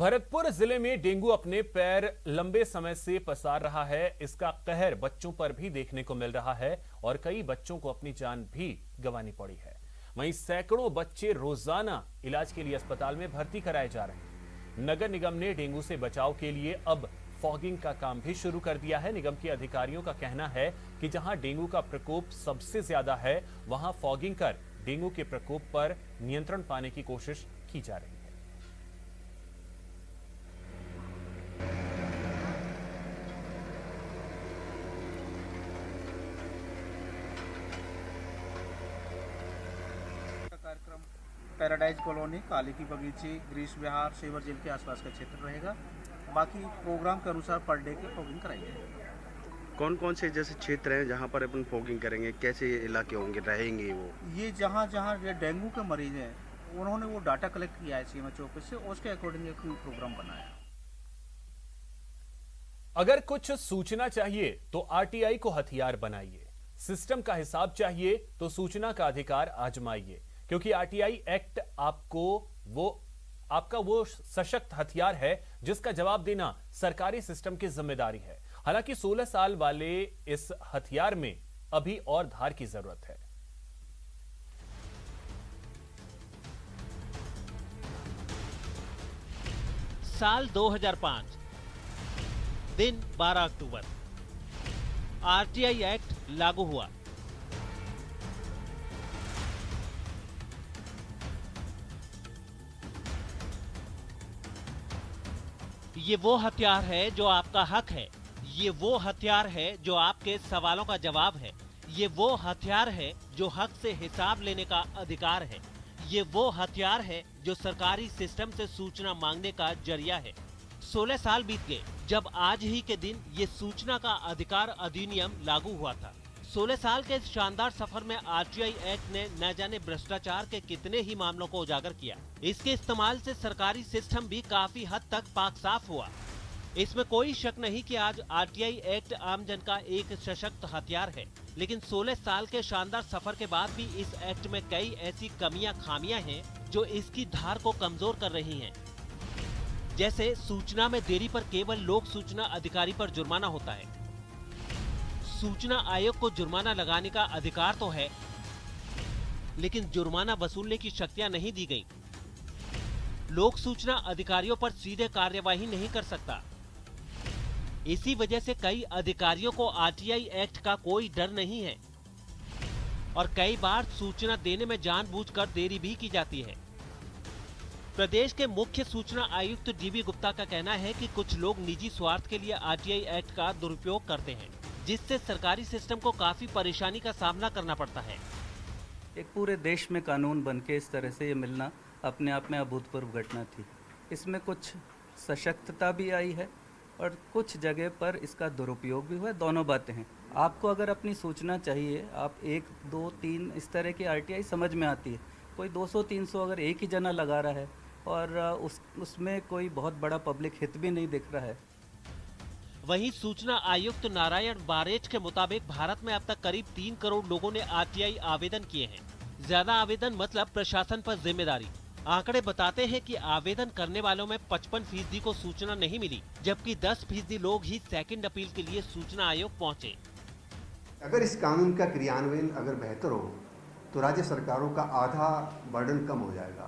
भरतपुर जिले में डेंगू अपने पैर लंबे समय से पसार रहा है। इसका कहर बच्चों पर भी देखने को मिल रहा है और कई बच्चों को अपनी जान भी गंवानी पड़ी है। वहीं सैकड़ों बच्चे रोजाना इलाज के लिए अस्पताल में भर्ती कराए जा रहे हैं। नगर निगम ने डेंगू से बचाव के लिए अब फॉगिंग का काम भी शुरू कर दिया है। निगम के अधिकारियों का कहना है कि जहां डेंगू का प्रकोप सबसे ज्यादा है, वहां फॉगिंग कर डेंगू के प्रकोप पर नियंत्रण पाने की कोशिश की जा रही है। कार्यक्रम पैराडाइज कॉलोनी, काली की बगीची, ग्रीष्म विहार, सेवर जेल के आसपास का क्षेत्र रहेगा। बाकी प्रोग्राम के अनुसार पर डे की फॉगिंग कराई जाएगी। कौन कौन से जैसे क्षेत्र हैं जहां पर अपन फॉगिंग करेंगे, कैसे इलाके होंगे, रहेंगे वो? ये जहाँ जहाँ ये डेंगू के मरीज हैं उन्होंने वो डाटा कलेक्ट किया है सीएमएचओ ऑफिस से, उसके अकॉर्डिंग एक प्रोग्राम बनाया। अगर कुछ सूचना चाहिए तो आरटीआई को हथियार बनाइए। सिस्टम का हिसाब चाहिए तो सूचना का अधिकार आजमाइए, क्योंकि आरटीआई एक्ट आपका वो सशक्त हथियार है जिसका जवाब देना सरकारी सिस्टम की जिम्मेदारी है। हालांकि 16 साल वाले इस हथियार में अभी और धार की जरूरत है। साल 2005, दिन 12 अक्टूबर, आरटीआई एक्ट लागू हुआ। ये वो हथियार है जो आपका हक है। ये वो हथियार है जो आपके सवालों का जवाब है। ये वो हथियार है जो हक से हिसाब लेने का अधिकार है। ये वो हथियार है जो सरकारी सिस्टम से सूचना मांगने का जरिया है। 16 साल बीत गए जब आज ही के दिन ये सूचना का अधिकार अधिनियम लागू हुआ था। 16 साल के इस शानदार सफर में आरटीआई एक्ट ने न जाने भ्रष्टाचार के कितने ही मामलों को उजागर किया। इसके इस्तेमाल से सरकारी सिस्टम भी काफी हद तक पाक साफ हुआ। इसमें कोई शक नहीं कि आज आरटीआई एक्ट आम जन का एक सशक्त हथियार है। लेकिन 16 साल के शानदार सफर के बाद भी इस एक्ट में कई ऐसी कमियां खामियां हैं जो इसकी धार को कमजोर कर रही हैं। जैसे सूचना में देरी पर केवल लोक सूचना अधिकारी पर जुर्माना होता है। सूचना आयोग को जुर्माना लगाने का अधिकार तो है, लेकिन जुर्माना वसूलने की शक्तियां नहीं दी गई। लोक सूचना अधिकारियों पर सीधे कार्यवाही नहीं कर सकता। इसी वजह से कई अधिकारियों को आरटीआई एक्ट का कोई डर नहीं है और कई बार सूचना देने में जानबूझकर देरी भी की जाती है। प्रदेश के मुख्य सूचना आयुक्त डीबी गुप्ता का कहना है कि कुछ लोग निजी स्वार्थ के लिए आरटीआई एक्ट का दुरुपयोग करते हैं, जिससे सरकारी सिस्टम को काफी परेशानी का सामना करना पड़ता है। एक पूरे देश में कानून बनके इस तरह से ये मिलना अपने आप में अभूतपूर्व घटना थी। इसमें कुछ सशक्तता भी आई है और कुछ जगह पर इसका दुरुपयोग भी हुआ। दोनों बातें हैं। आपको अगर अपनी सूचना चाहिए, आप 1, 2, 3 इस तरह की आरटीआई समझ में आती है। कोई 200-300 अगर एक ही जना लगा रहा है और उसमें कोई बहुत बड़ा पब्लिक हित भी नहीं दिख रहा है। वहीं सूचना आयुक्त नारायण बारेच के मुताबिक भारत में अब तक करीब 3 करोड़ लोगों ने आरटीआई आवेदन किए हैं। ज्यादा आवेदन मतलब प्रशासन पर जिम्मेदारी। आंकड़े बताते हैं कि आवेदन करने वालों में 55% को सूचना नहीं मिली, जबकि 10% लोग ही सेकंड अपील के लिए सूचना आयोग पहुंचे। अगर इस कानून का क्रियान्वयन अगर बेहतर हो तो राज्य सरकारों का आधा बर्डन कम हो जाएगा।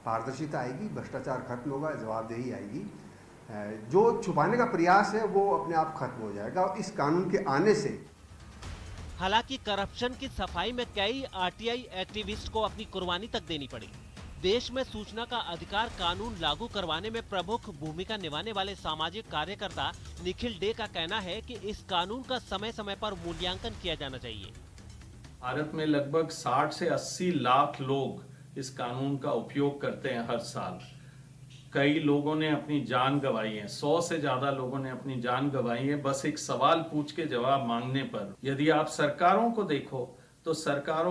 पारदर्शिता आएगी, भ्रष्टाचार खत्म होगा, जवाबदेही आएगी। जो छुपाने का प्रयास है वो अपने आप खत्म हो जाएगा और इस कानून के आने से। हालांकि करप्शन की सफाई में कई आरटीआई एक्टिविस्ट को अपनी कुर्बानी तक देनी पड़ी। देश में सूचना का अधिकार कानून लागू करवाने में प्रमुख भूमिका निभाने वाले सामाजिक कार्यकर्ता निखिल डे का कहना है कि इस कानून का समय समय पर मूल्यांकन किया जाना चाहिए। भारत में लगभग 60 से 80 लाख लोग इस कानून का उपयोग करते हैं हर साल। कई लोगों ने अपनी जान गंवाई है, 100 से ज्यादा लोगों ने अपनी जान गंवाई है बस एक सवाल पूछ के जवाब मांगने पर। यदि आप सरकारों को देखो तो सरकार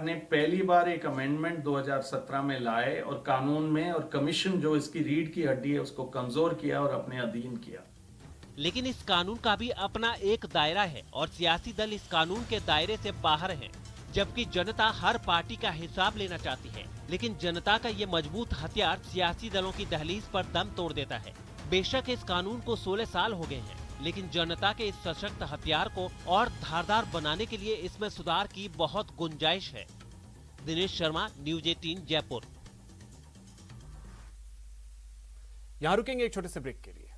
ने पहली बार एक अमेंडमेंट 2017 में लाए और कानून में और कमीशन जो इसकी रीढ़ की हड्डी है उसको कमजोर किया और अपने अधीन किया। लेकिन इस कानून का भी अपना एक दायरा है और सियासी दल इस कानून के दायरे से बाहर हैं। जबकि जनता हर पार्टी का हिसाब लेना चाहती है। लेकिन जनता का ये मजबूत हथियार सियासी दलों की दहलीज पर दम तोड़ देता है। बेशक इस कानून को 16 साल हो गए हैं, लेकिन जनता के इस सशक्त हथियार को और धारदार बनाने के लिए इसमें सुधार की बहुत गुंजाइश है। दिनेश शर्मा, न्यूज 18 जयपुर। यहां रुकेंगे एक छोटे से ब्रेक के लिए।